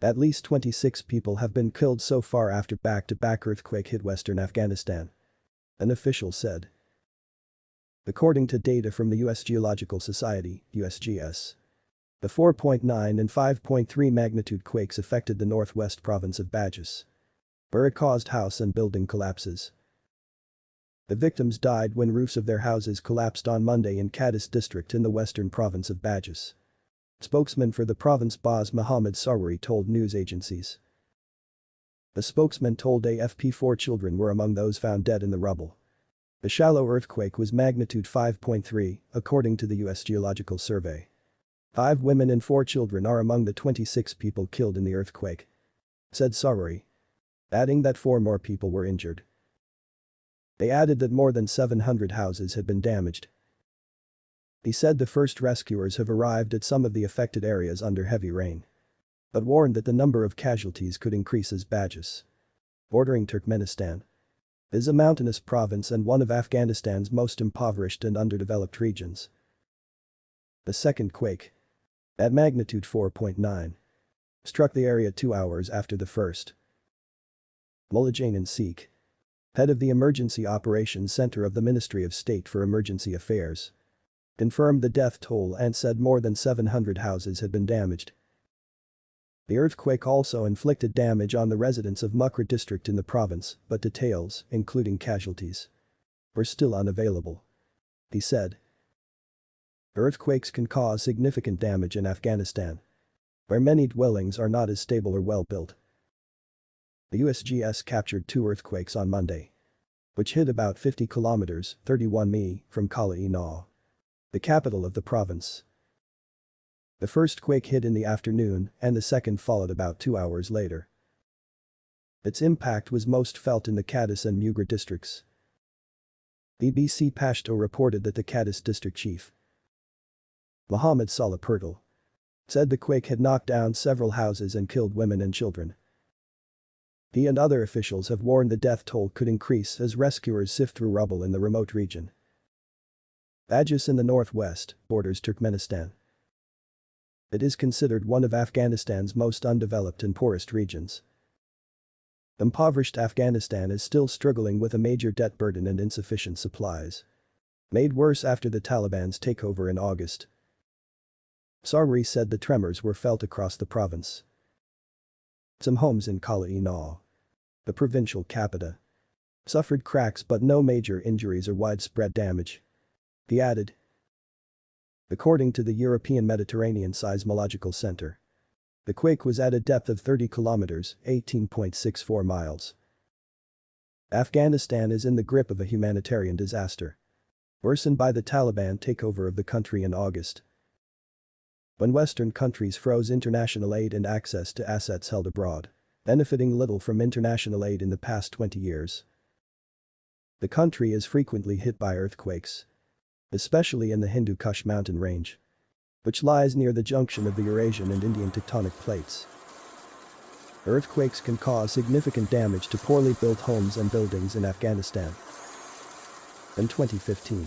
At least 26 people have been killed so far after back-to-back earthquake hit western Afghanistan, an official said. According to data from the US Geological Society, USGS, the 4.9 and 5.3 magnitude quakes affected the northwest province of Badghis, where it caused house and building collapses. The victims died when roofs of their houses collapsed on Monday in Qadis district in the western province of Badghis. Spokesman for the province Boz Mohammad Saleh told news agencies. The spokesman told AFP 4 children were among those found dead in the rubble. The shallow earthquake was magnitude 5.3, according to the US Geological Survey. 5 women and 4 children are among the 26 people killed in the earthquake, said Saleh, adding that 4 more people were injured. They added that more than 700 houses had been damaged. He said the first rescuers have arrived at some of the affected areas under heavy rain, but warned that the number of casualties could increase as Badghis, bordering Turkmenistan, is a mountainous province and one of Afghanistan's most impoverished and underdeveloped regions. The second quake, at magnitude 4.9, struck the area 2 hours after the first. Mohammad Saleh, head of the Emergency Operations Center of the Ministry of State for Emergency Affairs, confirmed the death toll and said more than 700 houses had been damaged. The earthquake also inflicted damage on the residents of Mugr district in the province, but details, including casualties, were still unavailable, he said. Earthquakes can cause significant damage in Afghanistan, where many dwellings are not as stable or well built. The USGS captured 2 earthquakes on Monday, which hit about 50 kilometers (31 mi) from Qala-e-Naw, the capital of the province. The first quake hit in the afternoon and the second followed about 2 hours later. Its impact was most felt in the Qadis and Mugr districts. BBC Pashto reported that the Qadis district chief, Mohammad Saleh Purdil, said the quake had knocked down several houses and killed women and children. He and other officials have warned the death toll could increase as rescuers sift through rubble in the remote region. Badghis in the northwest borders Turkmenistan. It is considered one of Afghanistan's most undeveloped and poorest regions. Impoverished Afghanistan is still struggling with a major debt burden and insufficient supplies, made worse after the Taliban's takeover in August. Saleh said the tremors were felt across the province. Some homes in Qala-e-Naw, the provincial capital, suffered cracks but no major injuries or widespread damage, he added. According to the European Mediterranean Seismological Center, the quake was at a depth of 30 kilometers (18.64 miles). Afghanistan is in the grip of a humanitarian disaster, worsened by the Taliban takeover of the country in August, when Western countries froze international aid and access to assets held abroad, benefiting little from international aid in the past 20 years. The country is frequently hit by earthquakes, especially in the Hindu Kush mountain range, which lies near the junction of the Eurasian and Indian tectonic plates. Earthquakes can cause significant damage to poorly built homes and buildings in Afghanistan. In 2015,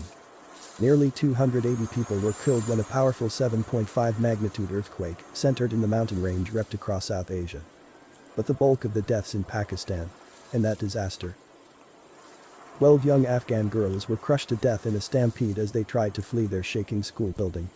nearly 280 people were killed when a powerful 7.5 magnitude earthquake centered in the mountain range ripped across South Asia, with the bulk of the deaths in Pakistan in that disaster. 12 young Afghan girls were crushed to death in a stampede as they tried to flee their shaking school building.